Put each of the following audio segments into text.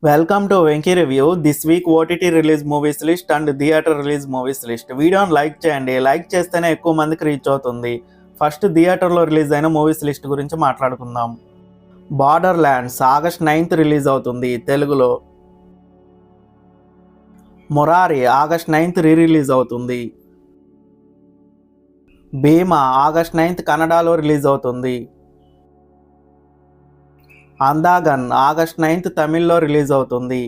Welcome to Venki Review. This week OTT release movies list and theater release movies list. వీడియోని like చేయండి. Like చేస్తేనే ఎక్కువ మందికి reach అవుతుంది. ఫస్ట్ థియేటర్లో రిలీజ్ అయిన మూవీస్ లిస్ట్ గురించి మాట్లాడుకుందాం. Border lands August 9th release అవుతుంది తెలుగులో. మురారి ఆగస్ట్ 9th రిలీజ్ అవుతుంది. భీమా ఆగస్ట్ 9th కన్నడలో రిలీజ్ అవుతుంది. అందాగన్ ఆగస్ట్ 9th తమిళ్లో రిలీజ్ అవుతుంది.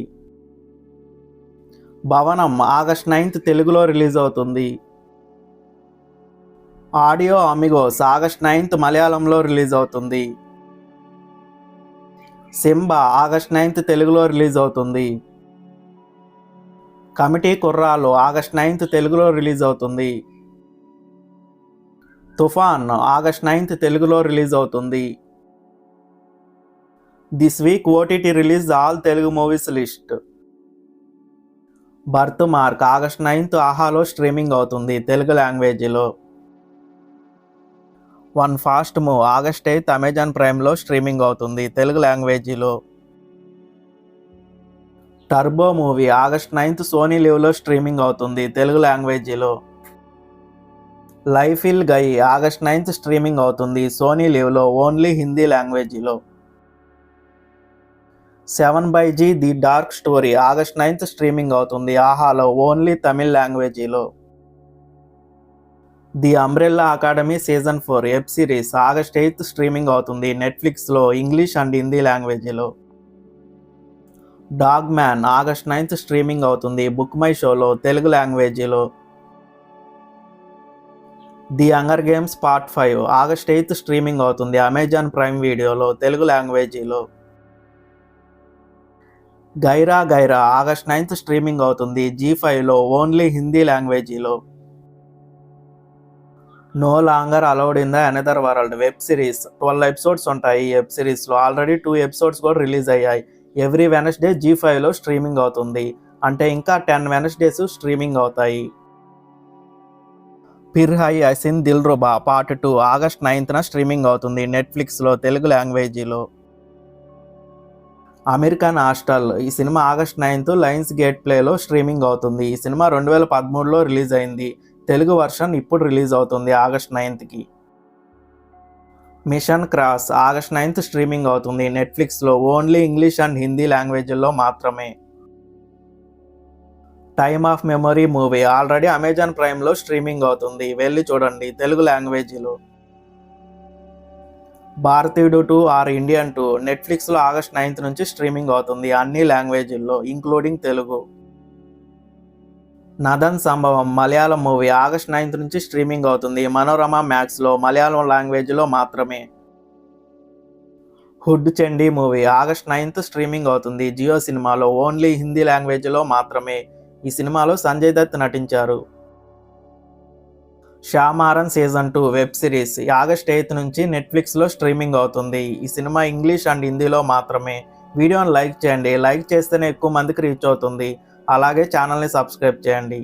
భవనం ఆగస్ట్ 9th తెలుగులో రిలీజ్ అవుతుంది. ఆడియో అమిగోస్ ఆగస్ట్ 9th మలయాళంలో రిలీజ్ అవుతుంది. సింబా ఆగస్ట్ 9th తెలుగులో రిలీజ్ అవుతుంది. కమిటీ కుర్రాలు ఆగస్ట్ 9th తెలుగులో రిలీజ్ అవుతుంది. తుఫాన్ ఆగస్ట్ 9th తెలుగులో రిలీజ్ అవుతుంది. This week OTT release all Telugu movies list. Birth mark August 9th ఆహాలో స్ట్రీమింగ్ అవుతుంది తెలుగు లాంగ్వేజ్లో. One fast move August 8th Amazon ప్రైమ్లో స్ట్రీమింగ్ అవుతుంది తెలుగు లాంగ్వేజ్లో. Turbo movie August 9th Sony లివ్లో స్ట్రీమింగ్ అవుతుంది తెలుగు లాంగ్వేజ్లో. లైఫ్ ఇల్ గై ఆగస్ట్ 9th స్ట్రీమింగ్ అవుతుంది సోనీ లివ్లో ఓన్లీ హిందీ లాంగ్వేజ్లో. 7/G the dark story August 9th streaming అవుతుంది ఆహాలో ఓన్లీ తమిళ్ లాంగ్వేజీలో. The umbrella academy season 4 web series August 8th streaming అవుతుంది నెట్ఫ్లిక్స్లో ఇంగ్లీష్ అండ్ హిందీ లాంగ్వేజీలో. Dog man August 9th streaming అవుతుంది బుక్ మై షోలో తెలుగు లాంగ్వేజీలో. The hunger games part 5 August 8th streaming అవుతుంది అమెజాన్ ప్రైమ్ వీడియోలో తెలుగు లాంగ్వేజీలో. గైరా గైరా ఆగస్ట్ 9th స్ట్రీమింగ్ అవుతుంది G5లో ఓన్లీ హిందీ లాంగ్వేజీలో. No longer allowed in the another world web series 12 episodes ఉంటాయి ఈ వెబ్ సిరీస్లో. ఆల్రెడీ 2 ఎపిసోడ్స్ కూడా రిలీజ్ అయ్యాయి. ఎవ్రీ వెనస్డే G5లో స్ట్రీమింగ్ అవుతుంది. అంటే ఇంకా 10 వెనస్డేస్ స్ట్రీమింగ్ అవుతాయి. Phir Hai Haseen Dilruba part 2 August 9th streaming అవుతుంది నెట్ఫ్లిక్స్లో తెలుగు లాంగ్వేజీలో. అమెరికన్ హాస్టల్ ఈ సినిమా ఆగస్ట్ 9th లయన్స్ గేట్ ప్లేలో స్ట్రీమింగ్ అవుతుంది. ఈ సినిమా 2013లో రిలీజ్ అయింది. తెలుగు వర్షన్ ఇప్పుడు రిలీజ్ అవుతుంది August 9th. Mission cross August 9th streaming అవుతుంది నెట్ఫ్లిక్స్లో ఓన్లీ ఇంగ్లీష్ అండ్ హిందీ లాంగ్వేజ్లో మాత్రమే. Time of memory movie already Amazon ప్రైమ్లో స్ట్రీమింగ్ అవుతుంది, వెళ్ళి చూడండి తెలుగు లాంగ్వేజీలో. భారతీయుడు 2 ఆర్ ఇండియన్ 2 నెట్ఫ్లిక్స్లో ఆగస్ట్ 9th నుంచి స్ట్రీమింగ్ అవుతుంది అన్ని లాంగ్వేజ్ల్లో ఇంక్లూడింగ్ తెలుగు. నదన్ సంభవం మలయాళం మూవీ ఆగస్ట్ 9th నుంచి స్ట్రీమింగ్ అవుతుంది మనోరమ మ్యాక్స్లో మలయాళం లాంగ్వేజ్లో మాత్రమే. Hood Chandi movie August 9th streaming అవుతుంది జియో సినిమాలో ఓన్లీ హిందీ లాంగ్వేజ్లో మాత్రమే. ఈ సినిమాలో సంజయ్ దత్ నటించారు. శ్యామారన్ season 2 web series August 8th నుంచి నెట్ఫ్లిక్స్లో స్ట్రీమింగ్ అవుతుంది. ఈ సినిమా ఇంగ్లీష్ అండ్ హిందీలో మాత్రమే. వీడియోని లైక్ చేయండి. లైక్ చేస్తేనే ఎక్కువ మందికి రీచ్ అవుతుంది. అలాగే ఛానల్ని సబ్స్క్రైబ్ చేయండి.